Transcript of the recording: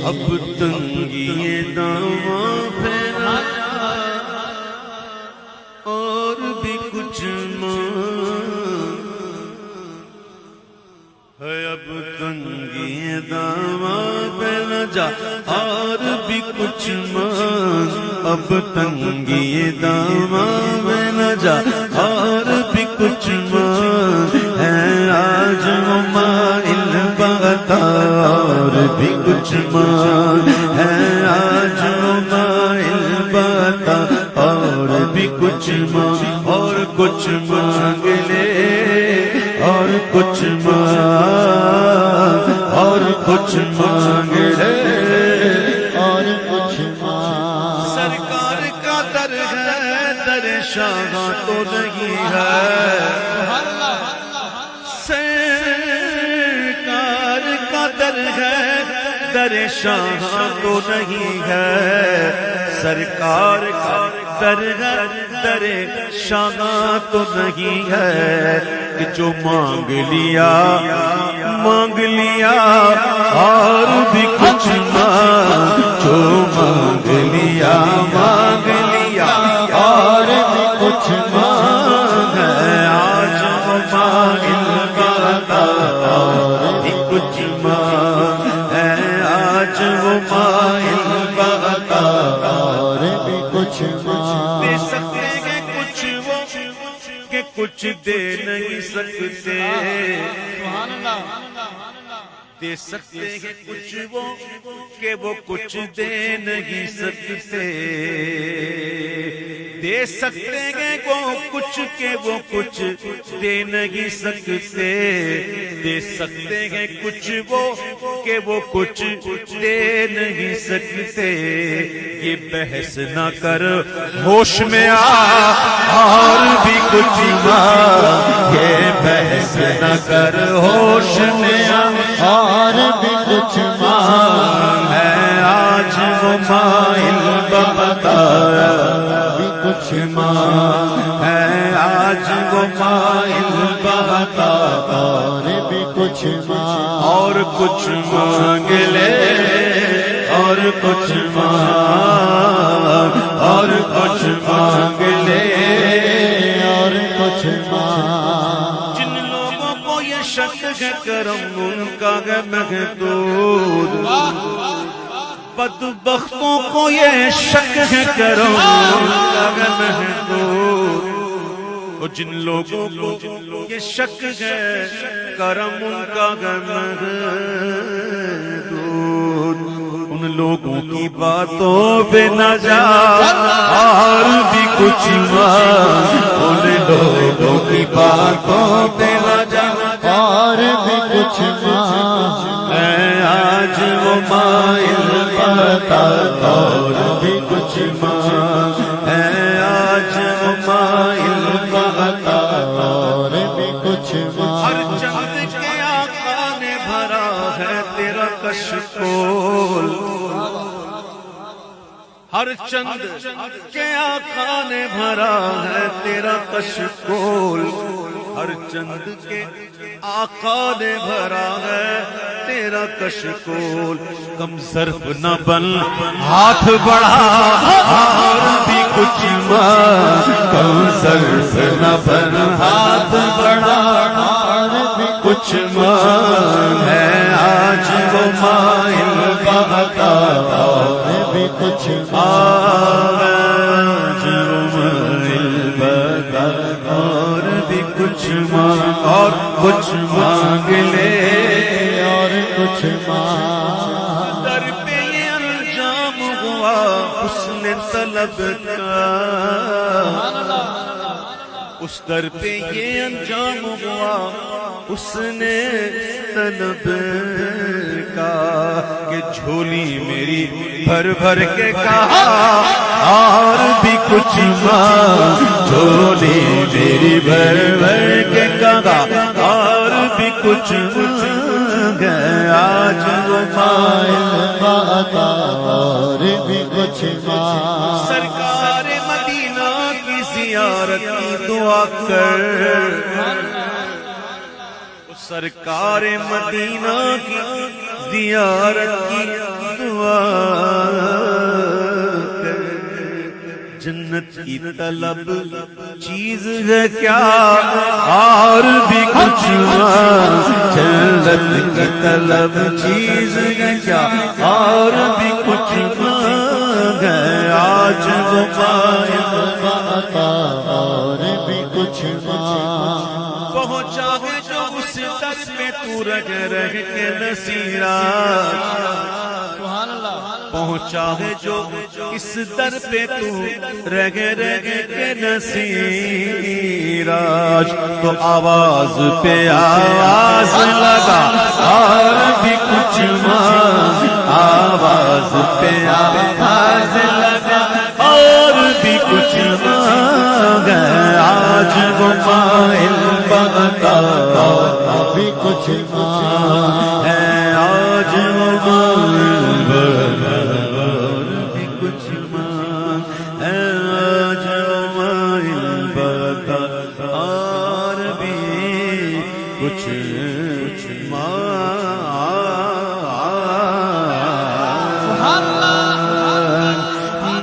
اب تنگی داماں پھیلایا اور بھی کچھ مانگ ہے، اب تنگی داماں پھیلا جا اور بھی کچھ مانگ، اب تنگی داماں پھیلا جا اور بھی کچھ مانگ ہے، آج وہ مائل بتا اور بھی کچھ مانگ ہے، آج وہ مائل بتا اور بھی کچھ مانگ، اور کچھ مانگ لے اور کچھ مانگ، اور کچھ مانگ لے اور کچھ مانگ۔ سرکار کا در ہے، در شاہاں تو نہیں ہے، سرکار کا در ہے، در شاہاں تو نہیں ہے، سرکار کا در ہے، در شاہاں تو نہیں ہے، کہ جو مانگ لیا اور بھی کچھ مانگ، جو مانگ لیا اور بھی کچھ مانگ ہے، آج وہ مائل بتا اور بھی کچھ مانگ ہے، آج وہ مائل بتا اور بھی کچھ مانگ۔ دے سکتے ہیں کچھ وہ کہ کچھ دے نہیں سکتے، دے سکتے ہیں کچھ وہ کہ وہ کچھ دے نہیں سکتے، دے سکتے ہیں وہ کچھ کہ وہ کچھ دے نہیں سکتے، دے سکتے ہیں کچھ وہ کہ وہ کچھ دے نہیں سکتے، یہ بحث نہ کر ہوش میں آ اور بھی کچھ مانگ، یہ بحث نہ کر ہوش میں آ اور بھی کچھ مانگ ہے، آج وہ مائل بتا بھی کچھ مانگ ہے، آج وہ مائل بتا اور بھی کچھ مانگ اور کچھ مانگ لے اور کچھ مانگ، اور کچھ مانگ لے اور کچھ مانگ۔ جن لوگوں کو یہ شک ہے کرم ان کا ہے محدود، بدبختوں کو یہ شک ہے کرم ان کا ہے محدود، اور جن لوگوں کو یہ شک ہے کرم ان کا ہے محدود، ان لوگوں کی باتوں پہ نہ جا اور بھی کچھ مانگ، ان لوگوں کی باتوں پہ نہ جا اور بھی کچھ مانگ ہے، آج وہ مائل بتا اور بھی کچھ مانگ ہے، آج وہ مائل بتا اور بھی کچھ ہر مانگ۔ چند کے آقا نے بھرا ہے تیرا کشکول، ہر چند کے آقا نے بھرا ہے تیرا کشکول، ہر چند کے آقا نے بھرا ہے تیرا کشکول، کم ظرف نہ بن ہاتھ بڑھا اور بھی کچھ مانگ، کم ظرف نہ بن ہاتھ بڑھا اور بھی کچھ مانگ ہے، آج وہ مائل بتا اور بھی کچھ آج وہ مائل بتا اور بھی کچھ مانگ، اور کچھ مانگ لے اور کچھ مانگ۔ در پہ یہ انجام ہوا اس نے طلب کا، اس در پہ یہ انجام ہوا اس نے طلب کا، کہ جھولی میری بھر بھر کے کہا اور بھی کچھ مانگ، جھولی میری بھر بھر کے کہا اور بھی کچھ مانگ ہے، آج وہ مائل بتا اور بھی کچھ مانگ۔ سرکار مدینہ کی زیارت کی دعا کر، سرکار مدینہ کی زیارت کی دعا جنت کی طلب چیز ہے کیا اور بھی کچھ جنت کی طلب چیز ہے کیا اور بھی کچھ ہے آج وہ عطا اور بھی کچھ پہنچا ہے جو اس در پہ تو رگ رگ کے نصیرہ پہنچا ہے جو اس در پہ تو رگ رگ کے نصیرہ تو آواز پہ آواز لگا اور بھی کچھ آواز پہ آواز لگا اور بھی کچھ آج وہ مائل بغتا بھی کچھ ہے آج وہ مائل بغتا بھی کچھ ہے آج وہ مائل بغتا اور بھی کچھ